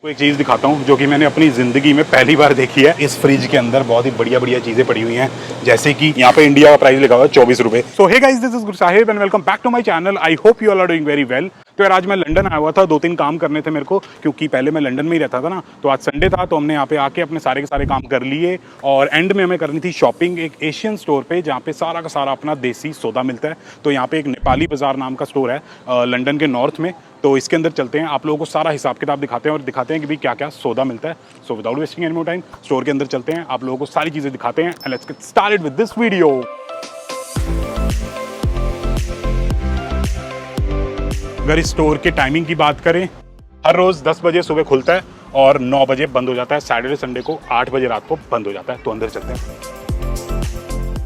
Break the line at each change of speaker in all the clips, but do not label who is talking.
तो एक चीज़ दिखाता हूँ जो कि मैंने अपनी ज़िंदगी में पहली बार देखी है। इस फ्रिज के अंदर बहुत ही बढ़िया बढ़िया चीज़ें पड़ी हुई हैं, जैसे कि यहाँ पे इंडिया का प्राइस लिखा हुआ है 24 रुपये। So hey guys, this is good Sahib and welcome back to my channel. I hope you all are doing very well. तो यार आज मैं लंदन आया हुआ था, 2-3 काम करने थे मेरे को, क्योंकि पहले मैं लंदन में ही रहता था ना। तो आज संडे था तो हमने यहाँ पे आके अपने सारे के सारे काम कर लिए और एंड में हमें करनी थी शॉपिंग एक एशियन स्टोर पे, जहाँ पे सारा का सारा अपना देसी सौदा मिलता है। तो यहाँ पे एक नेपाली बाजार नाम का स्टोर है लंदन के नॉर्थ में। तो इसके अंदर चलते हैं, आप लोगों को सारा हिसाब किताब दिखाते हैं और दिखाते हैं कि भाई क्या क्या सौदा मिलता है। So without wasting any more time store के अंदर चलते हैं, आप लोगों को सारी चीज़ें दिखाते हैं and let's get started with this video. अगर इस स्टोर के टाइमिंग की बात करें, हर रोज़ 10 बजे सुबह खुलता है और 9 बजे बंद हो जाता है। सैटरडे संडे को 8 बजे रात को बंद हो जाता है। तो अंदर चलते हैं।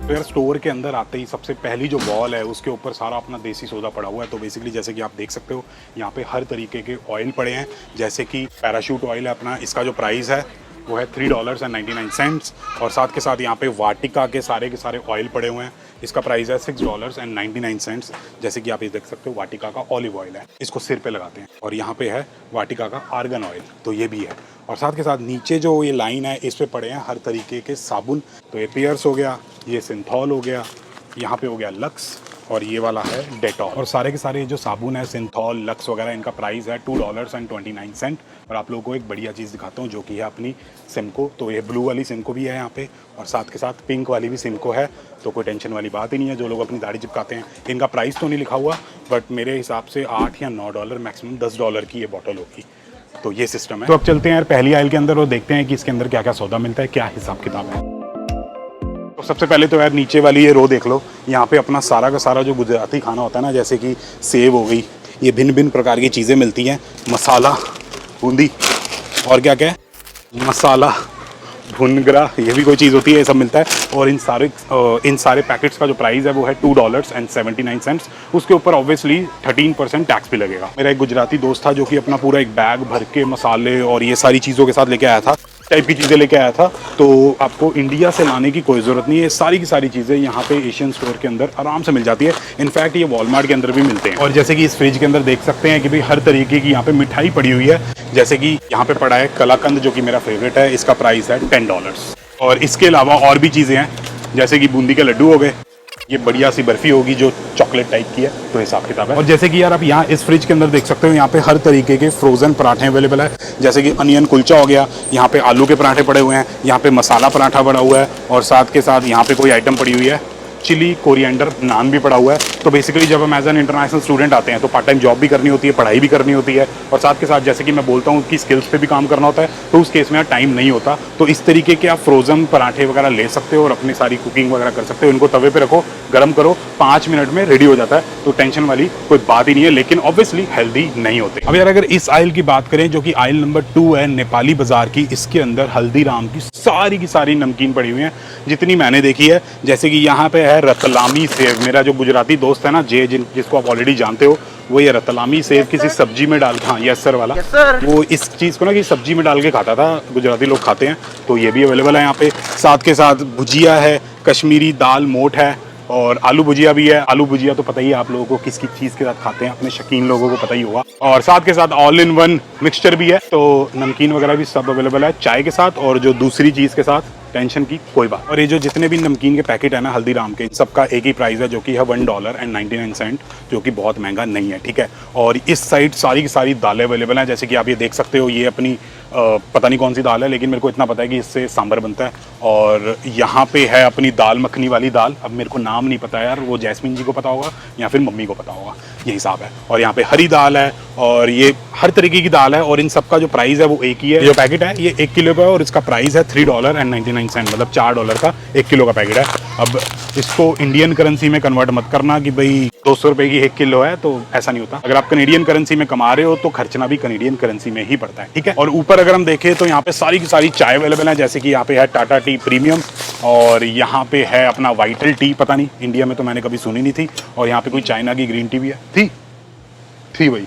तो यार स्टोर के अंदर आते ही सबसे पहली जो वॉल है उसके ऊपर सारा अपना देसी सौदा पड़ा हुआ है। तो बेसिकली जैसे कि आप देख सकते हो यहाँ पे हर तरीके के ऑयल पड़े हैं, जैसे कि पैराशूट ऑयल है अपना, इसका जो प्राइस है वो है $3.99 और साथ के साथ यहाँ पे वाटिका के सारे ऑयल पड़े हुए हैं, इसका प्राइस है $6.99। जैसे कि आप ये देख सकते हो वाटिका का ऑलिव ऑयल है, इसको सिर पे लगाते हैं। और यहाँ पे है वाटिका का आर्गन ऑयल, तो ये भी है। और साथ के साथ नीचे जो ये लाइन है इस पे पड़े हैं हर तरीके के साबुन। तो ये पियर्स हो गया, ये सिंथॉल हो गया, यहाँ पे हो गया लक्स और ये वाला है डेटॉल। और सारे के सारे जो साबुन है सिंथॉल लक्स वगैरह, इनका प्राइस है $2.29। और आप लोगों को एक बढ़िया चीज़ दिखाता हूँ जो कि है अपनी सिमको। तो ये ब्लू वाली सिमको भी है यहाँ पे और साथ के साथ पिंक वाली भी सिमको है। तो कोई टेंशन वाली बात ही नहीं है। जो लोग अपनी दाढ़ी चिपकाते हैं, इनका प्राइस तो नहीं लिखा हुआ, बट मेरे हिसाब से $8 या $9 मैक्सिमम $10 की ये बॉटल होगी। तो ये सिस्टम है। तो अब चलते हैं यार पहली आइल के अंदर और देखते हैं कि इसके अंदर क्या क्या सौदा मिलता है, क्या हिसाब किताब है। तो सबसे पहले तो यार नीचे वाली ये रो देख लो, यहाँ पे अपना सारा का सारा जो गुजराती खाना होता है ना, जैसे कि सेव हो गई, ये भिन्न भिन्न प्रकार की चीज़ें मिलती हैं, मसाला बूंदी और क्या क्या है मसाला भुनगरा, ये भी कोई चीज़ होती है, ये सब मिलता है। और इन सारे पैकेट्स का जो प्राइस है वो है $2.79। उसके ऊपर ऑब्वियसली 13% टैक्स भी लगेगा। मेरा एक गुजराती दोस्त था जो कि अपना पूरा एक बैग भर के मसाले और ये सारी चीज़ों के साथ लेके आया था, टाइप की चीज़ें लेके आया था। तो आपको इंडिया से लाने की कोई ज़रूरत नहीं है, सारी की सारी चीज़ें यहाँ पे एशियन स्टोर के अंदर आराम से मिल जाती है। इनफैक्ट ये वॉलमार्ट के अंदर भी मिलते हैं। और जैसे कि इस फ्रिज के अंदर देख सकते हैं कि भाई हर तरीके की यहाँ पे मिठाई पड़ी हुई है, जैसे कि यहाँ पे पड़ा है कलाकंद जो कि मेरा फेवरेट है, इसका प्राइस है $10। और इसके अलावा और भी चीज़ें हैं, जैसे कि बूंदी के लड्डू हो गए, ये बढ़िया सी बर्फी होगी जो चॉकलेट टाइप की है। तो हिसाब किताब है। और जैसे कि यार आप यहाँ इस फ्रिज के अंदर देख सकते हो, यहाँ पे हर तरीके के फ्रोजन पराठे अवेलेबल है, जैसे कि अनियन कुलचा हो गया, यहाँ पे आलू के पराठे पड़े हुए हैं, यहाँ पे मसाला पराठा पड़ा हुआ है और साथ के साथ यहाँ पे कोई आइटम पड़ी हुई है, चिली कोरिएंडर नान भी पड़ा हुआ है। तो बेसिकली जब हम एज एन इंटरनेशनल स्टूडेंट आते हैं तो पार्ट टाइम जॉब भी करनी होती है, पढ़ाई भी करनी होती है और साथ के साथ जैसे कि मैं बोलता हूँ कि स्किल्स पे भी काम करना होता है, तो उस केस में टाइम नहीं होता। तो इस तरीके के आप फ्रोजन पराठे वगैरह ले सकते हो और अपनी सारी कुकिंग वगैरह कर सकते हो। इनको तवे पे रखो, गर्म करो, 5 मिनट में रेडी हो जाता है। तो टेंशन वाली कोई बात ही नहीं है, लेकिन ऑब्वियसली हेल्दी नहीं होते। अब यार अगर इस आइल की बात करें जो कि आइल नंबर 2 है नेपाली बाजार की, इसके अंदर हल्दीराम की सारी नमकीन पड़ी हुई है जितनी मैंने देखी है। जैसे कि यहाँ पे है रतलामी सेव, मेरा जो गुजराती दोस्त है ना जे, जिसको आप ऑलरेडी जानते हो, वो ये रतलामी सेव किसी सब्जी में डाल, हाँ यस सर वाला, वो इस चीज़ को ना कि सब्जी में डाल के खाता था, गुजराती लोग खाते हैं। तो ये भी अवेलेबल है यहाँ पे। साथ के साथ भुजिया है, कश्मीरी दाल मोठ है और आलू भुजिया भी है। आलू भुजिया तो पता ही है आप लोगों को किस चीज़ के साथ खाते हैं, अपने शौकीन लोगों को पता ही होगा। और साथ के साथ ऑल इन वन मिक्सचर भी है। तो नमकीन वगैरह भी सब अवेलेबल है चाय के साथ और जो दूसरी चीज़ के साथ, टेंशन की कोई बात। और ये जो जितने भी नमकीन के पैकेट है ना हल्दीराम के, सबका एक ही प्राइस है जो कि है $1.99, जो कि बहुत महंगा नहीं है, ठीक है। और इस साइड सारी की सारी दालें अवेलेबल हैं, जैसे कि आप ये देख सकते हो, ये अपनी पता नहीं कौन सी दाल है, लेकिन मेरे को इतना पता है कि इससे सांभर बनता है। और यहाँ पे है अपनी दाल मखनी वाली दाल, अब मेरे को नाम नहीं पता यार, वो जैस्मिन जी को पता होगा या फिर मम्मी को पता होगा, ये हिसाब है। और यहाँ पे हरी दाल है और ये हर तरीके की दाल है और इन सब का जो प्राइस है वो एक ही है। जो पैकेट है ये 1 किलो का है और इसका प्राइस है $3.99, मतलब $4 का 1 किलो का पैकेट है। अब इसको इंडियन करेंसी में कन्वर्ट मत करना कि भाई 200 रुपये की 1 किलो है, तो ऐसा नहीं होता। अगर आप कनेडियन करेंसी में कमा रहे हो तो खर्चना भी कनेडियन करेंसी में ही पड़ता है, ठीक है। और ऊपर अगर हम देखें तो यहाँ पे सारी की सारी चाय अवेलेबल है, जैसे कि यहाँ पे है टाटा टी प्रीमियम और यहाँ पे है अपना वाइटल टी, पता नहीं इंडिया में तो मैंने कभी सुनी नहीं थी। और यहाँ पे कोई चाइना की ग्रीन टी भी है, थी भाई।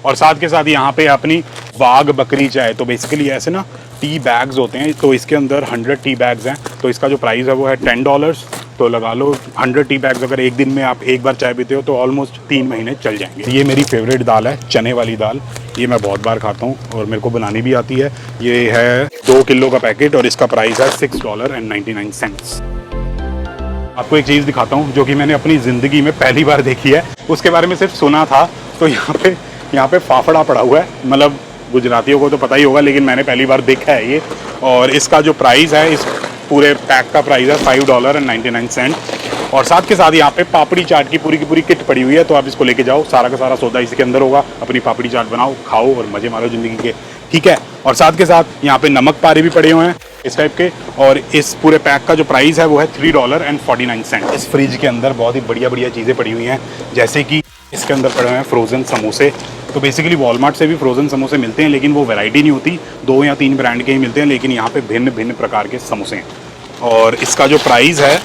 और साथ के साथ यहाँ पे अपनी वाघ बकरी चाय, तो बेसिकली ऐसे ना टी बैग्स होते हैं, तो इसके अंदर 100 टी बैग्स हैं, तो इसका जो प्राइस है वो है $10। तो लगा लो 100 टी बैग्स अगर एक दिन में आप एक बार चाय पीते हो तो ऑलमोस्ट 3 महीने चल जाएंगे। ये मेरी फेवरेट दाल है, चने वाली दाल, ये मैं बहुत बार खाता हूँ और मेरे को बनानी भी आती है। ये है 2 किलो का पैकेट और इसका प्राइस है $6.99। आपको एक चीज़ दिखाता हूँ जो कि मैंने अपनी ज़िंदगी में पहली बार देखी है, उसके बारे में सिर्फ सुना था। तो यहाँ पे फाफड़ा पड़ा हुआ है, मतलब गुजरातियों को तो पता ही होगा, लेकिन मैंने पहली बार देखा है ये। और इसका जो प्राइस है, इस पूरे पैक का प्राइस है $5.99। और साथ के साथ यहाँ पे पापड़ी चाट की पूरी किट पड़ी हुई है, तो आप इसको लेके जाओ, सारा का सारा सौदा इसके अंदर होगा। अपनी पापड़ी चाट बनाओ, खाओ और मज़े मारो ज़िंदगी के, ठीक है। और साथ के साथ यहाँ पे नमक पारे भी पड़े हुए हैं इस टाइप के। और इस पूरे पैक का जो प्राइस है वो है $3.49। इस फ्रिज के अंदर बहुत ही बढ़िया चीज़ें पड़ी हुई हैं, जैसे कि इसके अंदर पड़े हुए हैं फ्रोज़न समोसे। तो बेसिकली वॉलमार्ट से भी फ्रोज़न समोसे मिलते हैं, लेकिन वो वैरायटी नहीं होती, 2 या 3 ब्रांड के ही मिलते हैं, लेकिन यहाँ पे भिन्न प्रकार के समोसे हैं। और इसका जो प्राइस है,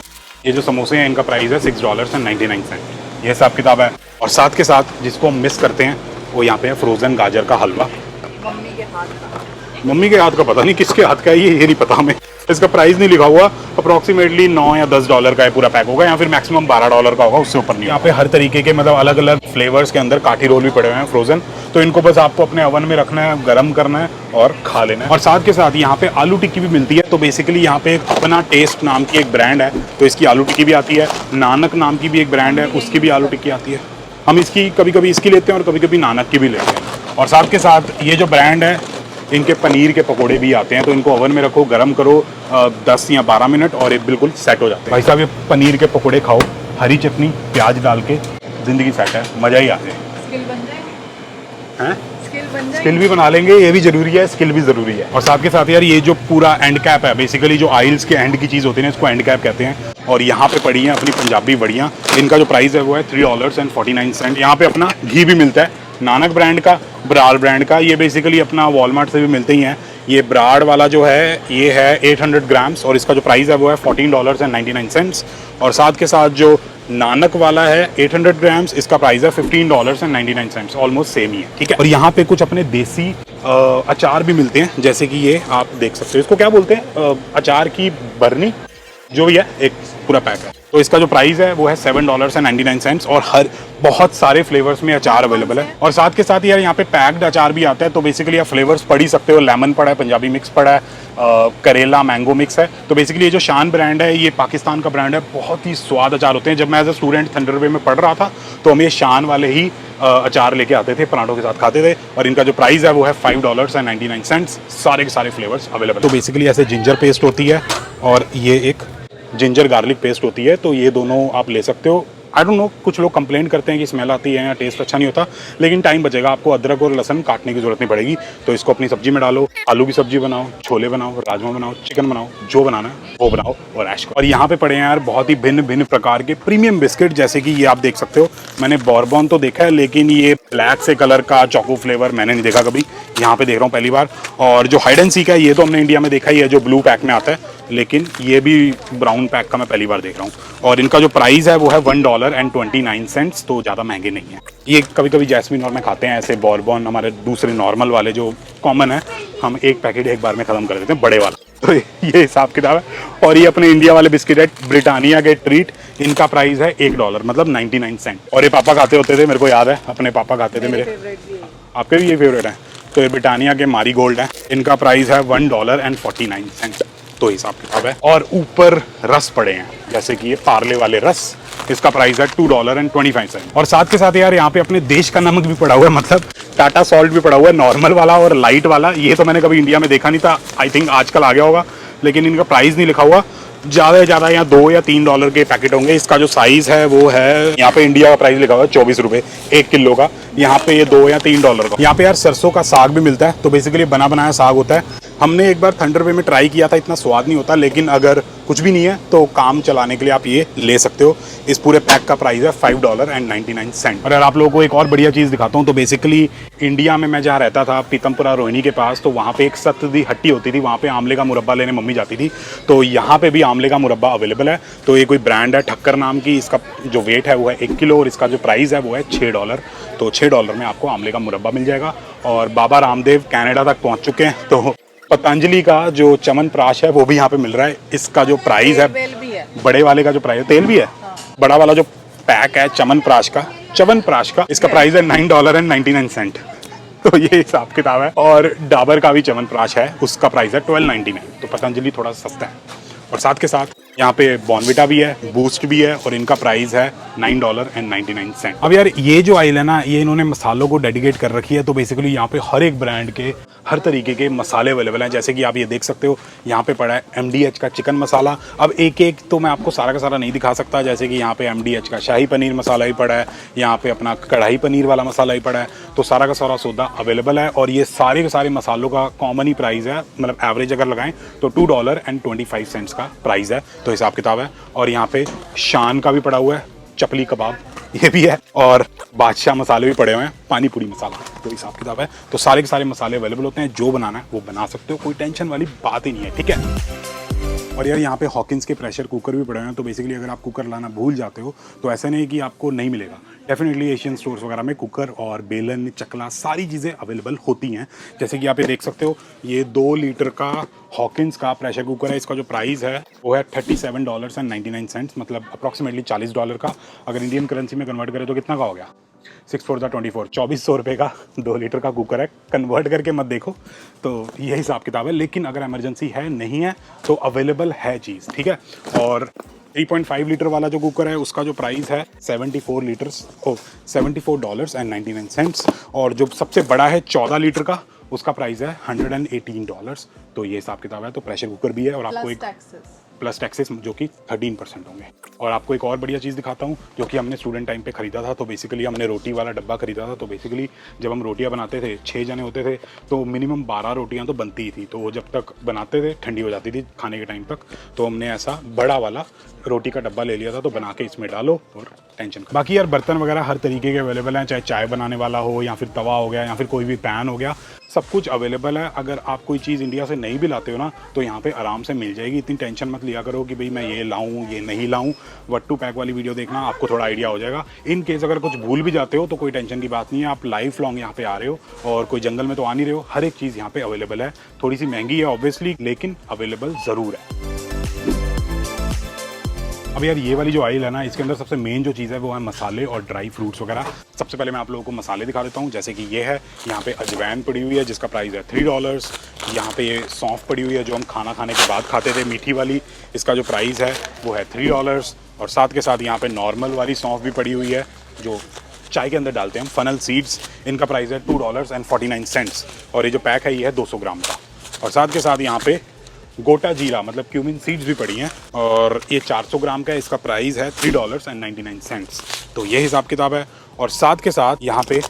ये जो समोसे हैं इनका प्राइस है $6.99। ये हिसाब किताब है। और साथ के साथ जिसको हम मिस करते हैं वो यहाँ पे है फ्रोज़न गाजर का हलवा। मम्मी के हाथ का पता नहीं किसके हाथ का है ये नहीं पता हमें। इसका प्राइस नहीं लिखा हुआ, अप्रॉक्सीमेटली $9 या $10 का है पूरा पैक होगा, या फिर मैक्सिमम $12 का होगा, उससे ऊपर नहीं। यहाँ पे हर तरीके के मतलब अलग अलग फ्लेवर्स के अंदर काठी रोल भी पड़े हुए हैं फ्रोजन। तो इनको बस आपको अपने ओवन में रखना है, गर्म करना है और खा लेना है। और साथ के साथ यहाँ पे आलू टिक्की भी मिलती है। तो बेसिकली यहाँ पे अपना टेस्ट नाम की एक ब्रांड है, तो इसकी आलू टिक्की भी आती है। नानक नाम की भी एक ब्रांड है, उसकी भी आलू टिक्की आती है। हम इसकी कभी इसकी लेते हैं और कभी नानक की भी लेते हैं। और साथ के साथ ये जो ब्रांड है, इनके पनीर के पकोड़े भी आते हैं। तो इनको ओवन में रखो, गरम करो 10 या 12 मिनट और ये बिल्कुल सेट हो जाते हैं। भाई साहब, ये पनीर के पकोड़े खाओ, हरी चटनी प्याज डाल के, ज़िंदगी सेट है, मज़ा ही आ जाए। स्किल भी बना लेंगे, ये भी ज़रूरी है, स्किल भी ज़रूरी है। और साथ के साथ यार, ये जो पूरा एंड कैप है, बेसिकली जो आइल्स के एंड की चीज़ होती है ना, इसको एंड कैप कहते हैं। और यहाँ पे पड़ी हैं अपनी पंजाबी बड़ियाँ। इनका जो प्राइस है वो है $3.49। यहाँ पे अपना घी भी मिलता है, नानक ब्रांड का, ब्राड ब्रांड का। ये बेसिकली अपना वॉलमार्ट से भी मिलते ही हैं। ये ब्राड वाला जो है ये है 800 ग्राम्स और इसका जो प्राइस है वो है $14.99। और साथ के साथ जो नानक वाला है 800 ग्राम्स, इसका प्राइस है $15.99। ऑलमोस्ट सेम ही है, ठीक है। और यहाँ पे कुछ अपने देसी अचार भी मिलते हैं, जैसे कि ये आप देख सकते हो। इसको क्या बोलते हैं, अचार की बरनी जो भी है, एक पूरा पैक है। तो इसका जो प्राइस है वो है $7.99 और हर बहुत सारे फ्लेवर्स में अचार अवेलेबल है। और साथ के साथ यार यहाँ पे पैक्ड अचार भी आता है। तो बेसिकली आप फ्लेवर्स पढ़ ही सकते हो, लेमन पड़ा है, पंजाबी मिक्स पड़ा है, करेला मैंगो मिक्स है। तो बेसिकली ये जो शान ब्रांड है, ये पाकिस्तान का ब्रांड है। बहुत ही स्वाद अचार होते हैं। जब मैं एज अ स्टूडेंट थंडरवे में पढ़ रहा था तो हम ये शान वाले ही अचार लेके आते थे, पराठों के साथ खाते थे। और इनका जो प्राइस है वो है $5.99। सारे के सारे फ्लेवर्स अवेलेबल। तो बेसिकली ऐसे जिंजर पेस्ट होती है और ये एक जिंजर गार्लिक पेस्ट होती है। तो ये दोनों आप ले सकते हो। आई डोंट नो, कुछ लोग कंप्लेंट करते हैं कि स्मेल आती है या टेस्ट अच्छा नहीं होता, लेकिन टाइम बचेगा, आपको अदरक और लहसुन काटने की जरूरत नहीं पड़ेगी। तो इसको अपनी सब्जी में डालो, आलू की सब्जी बनाओ, छोले बनाओ, राजमा बनाओ, चिकन बनाओ, जो बनाना है वो बनाओ और ऐश करो। और यहाँ पे पड़े हैं यार बहुत ही भिन्न प्रकार के प्रीमियम बिस्किट, जैसे कि ये आप देख सकते हो। मैंने बॉर्बन तो देखा है, लेकिन ये ब्लैक से कलर का चॉको फ्लेवर मैंने नहीं देखा कभी, यहाँ पे देख रहा हूँ पहली बार। और जो हाइड एंड सीक है, ये तो हमने इंडिया में देखा ही है, जो ब्लू पैक में आता है, लेकिन ये भी ब्राउन पैक का मैं पहली बार देख रहा हूँ। और इनका जो प्राइस है वो है $1.29। तो ज़्यादा महंगे नहीं है। ये कभी जैस्मिन और मैं खाते हैं ऐसे बॉर्बन, हमारे दूसरे नॉर्मल वाले जो कॉमन है, हम एक पैकेट एक बार में ख़त्म कर देते हैं, बड़े वाला। तो ये हिसाब किताब है। और ये अपने इंडिया वाले बिस्किट है, ब्रिटानिया के ट्रीट। इनका प्राइस है $1, मतलब 99 सेंट। और ये पापा खाते होते थे, मेरे को याद है, अपने पापा खाते थे मेरे। आपके भी ये फेवरेट है। तो ये ब्रिटानिया के मारी गोल्ड है। इनका प्राइस है $1.49। तो हिसाब किताब है। और ऊपर रस पड़े हैं, जैसे कि ये पार्ले वाले रस, इसका प्राइस है $2.25। और साथ के साथ यार यहाँ पे अपने देश का नमक भी पड़ा हुआ है, मतलब टाटा सॉल्ट भी पड़ा हुआ है, नॉर्मल वाला और लाइट वाला। ये तो मैंने कभी इंडिया में देखा नहीं था, आई थिंक आजकल आ गया होगा, लेकिन इनका प्राइस नहीं लिखा हुआ। ज़्यादा से ज़्यादा यहाँ $2 या $3 के पैकेट होंगे। इसका जो साइज़ है वो है, यहाँ पे इंडिया का प्राइस लिखा हुआ है ₹24 1 किलो का। यहाँ पे ये $2 या $3 का। यहाँ पे यार सरसों का साग भी मिलता है। तो बेसिकली बना बनाया साग होता है। हमने एक बार थंडरवे में ट्राई किया था, इतना स्वाद नहीं होता, लेकिन अगर कुछ भी नहीं है तो काम चलाने के लिए आप ये ले सकते हो। इस पूरे पैक का प्राइस है $5.99। और यार आप लोगों को एक और बढ़िया चीज़ दिखाता हूँ। तो बेसिकली इंडिया में मैं जहाँ रहता था, पीतमपुरा रोहिणी के पास, तो वहाँ पे एक सतदी हट्टी होती थी, वहाँ पे आंवले का मुरब्बा लेने मम्मी जाती थी। तो यहाँ पे भी आंवले का मुरब्बा अवेलेबल है। तो ये कोई ब्रांड है ठक्कर नाम की, इसका जो वेट है वो है 1 किलो और इसका जो प्राइस है वो है $6। तो $6 में आपको आंवले का मुरब्बा मिल जाएगा। और बाबा रामदेव कनाडा तक पहुँच चुके हैं, तो पतंजलि का जो च्यवनप्राश है वो भी यहाँ पे मिल रहा है। इसका जो प्राइस है, बड़े वाले का जो प्राइस है, तेल भी है, बड़ा वाला जो पैक है च्यवनप्राश का, इसका प्राइस है $9.99। तो ये हिसाब किताब है। और डाबर का भी च्यवनप्राश है, उसका प्राइस है 1299, तो पतंजलि थोड़ा सस्ता है। और साथ के साथ यहाँ पे बॉर्नविटा भी है, बूस्ट भी है, और इनका प्राइस है $9.99। अब यार ये जो आइल है ना, ये इन्होंने मसालों को डेडिकेट कर रखी है, तो बेसिकली यहाँ पे हर एक ब्रांड के हर तरीके के मसाले अवेलेबल हैं। जैसे कि आप ये देख सकते हो, यहाँ पे पड़ा है MDH का चिकन मसाला। अब एक एक तो मैं आपको सारा का सारा नहीं दिखा सकता, जैसे कि यहाँ पे MDH का शाही पनीर मसाला ही पड़ा है, यहाँ पे अपना कढ़ाई पनीर वाला मसाला ही पड़ा है, तो सारा का सारा सौदा अवेलेबल है। और ये सारे के सारे मसालों का कॉमन ही प्राइस है, मतलब एवरेज अगर लगाएं तो $2.25 का प्राइस है, तो हिसाब किताब है। और यहाँ पे शान का भी पड़ा हुआ है, चपली कबाब ये भी है, और बादशाह मसाले भी पड़े हुए हैं, पानी पूरी मसाला, तो हिसाब किताब है। तो सारे के सारे मसाले अवेलेबल होते हैं, जो बनाना है वो बना सकते हो, कोई टेंशन वाली बात ही नहीं है, ठीक है। और यार यहाँ पे हॉकिंस के प्रेशर कुकर भी पड़े हुए हैं, तो बेसिकली अगर आप कुकर लाना भूल जाते हो तो ऐसा नहीं कि आपको नहीं मिलेगा, डेफिनेटली एशियन स्टोर्स वगैरह में कुकर और बेलन चकला सारी चीज़ें अवेलेबल होती हैं। जैसे कि आप ये देख सकते हो, ये 2 लीटर का हॉकिंस का प्रेशर कुकर है, इसका जो प्राइस है वो है $37.99, मतलब अप्रॉक्सीमेटली $40 का। अगर इंडियन करेंसी में कन्वर्ट करें तो कितना का हो गया, 6 4 24, 2400 रुपये का 2 लीटर का कुकर है। कन्वर्ट करके मत देखो, तो ये हिसाब किताब है। लेकिन अगर इमरजेंसी है नहीं है तो अवेलेबल है चीज़, ठीक है। और 3.5 लीटर वाला जो कुकर है उसका जो प्राइस है $74.99, और जो सबसे बड़ा है 14 लीटर का, उसका प्राइस है $118। तो ये हिसाब किताब है। तो प्रेशर कुकर भी है, और आपको एक प्लस टैक्सेस जो कि 13% होंगे। और आपको एक और बढ़िया चीज़ दिखाता हूँ, जो कि हमने स्टूडेंट टाइम पे ख़रीदा था। तो बेसिकली हमने रोटी वाला डब्बा ख़रीदा था। तो बेसिकली जब हम रोटियाँ बनाते थे, 6 जने होते थे, तो मिनिमम 12 रोटियाँ तो बनती ही थी। तो वो जब तक बनाते थे ठंडी हो जाती थी खाने के टाइम तक, तो हमने ऐसा बड़ा वाला रोटी का डब्बा ले लिया था। तो बना के इसमें डालो और टेंशन। बाकी यार बर्तन वगैरह हर तरीके के अवेलेबल हैं, चाहे चाय बनाने वाला हो, या फिर तवा हो गया, या फिर कोई भी पैन हो गया, सब कुछ अवेलेबल है। अगर आप कोई चीज़ इंडिया से नहीं भी लाते हो ना, तो यहाँ पे आराम से मिल जाएगी। इतनी टेंशन मत लिया करो कि भाई मैं ये लाऊं ये नहीं लाऊं। 1 to पैक वाली वीडियो देखना, आपको थोड़ा आइडिया हो जाएगा। इन केस अगर कुछ भूल भी जाते हो तो कोई टेंशन की बात नहीं है, आप लाइफ लॉन्ग यहाँ पे आ रहे हो और कोई जंगल में तो आ नहीं रहे हो। हर एक चीज़ यहाँ पे अवेलेबल है। थोड़ी सी महंगी है ऑब्वियसली, लेकिन अवेलेबल ज़रूर है। अब यार ये वाली जो आइल है ना, इसके अंदर सबसे मेन जो चीज़ है वो है मसाले और ड्राई फ्रूट्स वगैरह। सबसे पहले मैं आप लोगों को मसाले दिखा देता हूँ। जैसे कि ये है, यहाँ पे अजवैन पड़ी हुई है जिसका प्राइस है $3। यहाँ पे ये सौंफ पड़ी हुई है जो हम खाना खाने के बाद खाते थे, मीठी वाली, इसका जो प्राइस है वो है $3। और साथ के साथ यहाँ पे नॉर्मल वाली सौंफ भी पड़ी हुई है जो चाय के अंदर डालते हैं हम, फनल सीड्स, इनका प्राइस है $2.49। और ये जो पैक है ये है 200 ग्राम का। और साथ के साथ यहाँ पे गोटा जीरा मतलब क्यूमिन सीड्स भी पड़ी हैं, और ये 400 ग्राम का है, इसका प्राइस है $3.99। तो ये हिसाब किताब है। और साथ के साथ यहाँ पे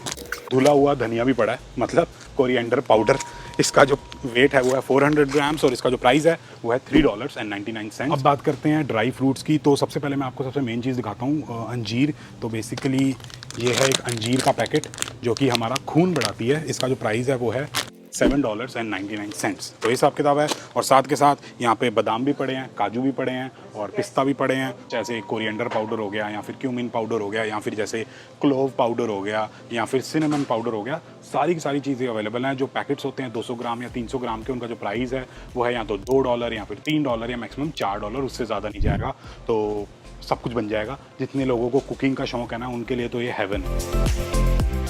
धुला हुआ धनिया भी पड़ा है, मतलब कोरिएंडर पाउडर। इसका जो वेट है वो है 400 ग्राम्स, और इसका जो प्राइस है वो है $3.99। अब बात करते हैं ड्राई फ्रूट्स की। तो सबसे पहले मैं आपको सबसे मेन चीज़ दिखाता हूँ, अंजीर। तो बेसिकली ये है एक अंजीर का पैकेट जो कि हमारा खून बढ़ाती है। इसका जो प्राइस है वो है $7.99। तो ये हिसाब किताब है। और साथ के साथ यहाँ पे बादाम भी पड़े हैं, काजू भी पड़े हैं, और पिस्ता भी पड़े हैं। जैसे कोरिएंडर पाउडर हो गया, या फिर क्यूमिन पाउडर हो गया, या फिर जैसे क्लोव पाउडर हो गया, या फिर सिनेमन पाउडर हो गया। सारी की सारी चीज़ें अवेलेबल हैं। जो पैकेट्स होते हैं 200 ग्राम या 300 ग्राम के, उनका जो प्राइस है वो है या तो $2 या फिर $3 या मैक्सिमम $4, उससे ज़्यादा नहीं जाएगा। तो सब कुछ बन जाएगा। जितने लोगों को कुकिंग का शौक है ना, उनके लिए तो ये हेवन है।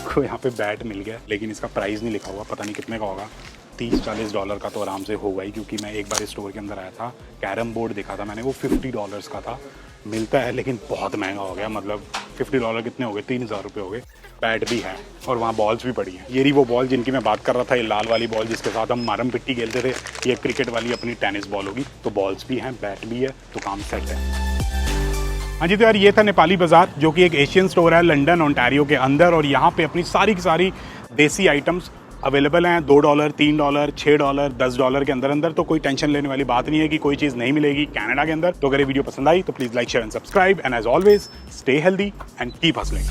को यहाँ पे बैट मिल गया, लेकिन इसका प्राइस नहीं लिखा हुआ, पता नहीं कितने का होगा। $30-40 का तो आराम से होगा ही, क्योंकि मैं एक बार स्टोर के अंदर आया था, कैरम बोर्ड देखा था मैंने, वो $50 का था। मिलता है लेकिन बहुत महंगा हो गया, मतलब $50 कितने हो गए, 3000 रुपये हो गए। बैट भी है और वहाँ बॉल्स भी पड़ी हैं। ये रही वो बॉल जिनकी मैं बात कर रहा था, ये लाल वाली बॉल जिसके साथ हम मारम पिट्टी खेलते थे। ये क्रिकेट वाली अपनी टेनिस बॉल होगी। तो बॉल्स भी हैं, बैट भी है, तो काम सेट है। हाँ जी, तो यार ये था नेपाली बाज़ार, जो कि एक एशियन स्टोर है लंदन ओंटारियो के अंदर। और यहाँ पे अपनी सारी की सारी देसी आइटम्स अवेलेबल हैं, $2, $3, $6, $10 के अंदर अंदर। तो कोई टेंशन लेने वाली बात नहीं है कि कोई चीज़ नहीं मिलेगी कनाडा के अंदर। तो अगर ये वीडियो पसंद आई तो please like share and subscribe, and as always stay healthy and keep hustling.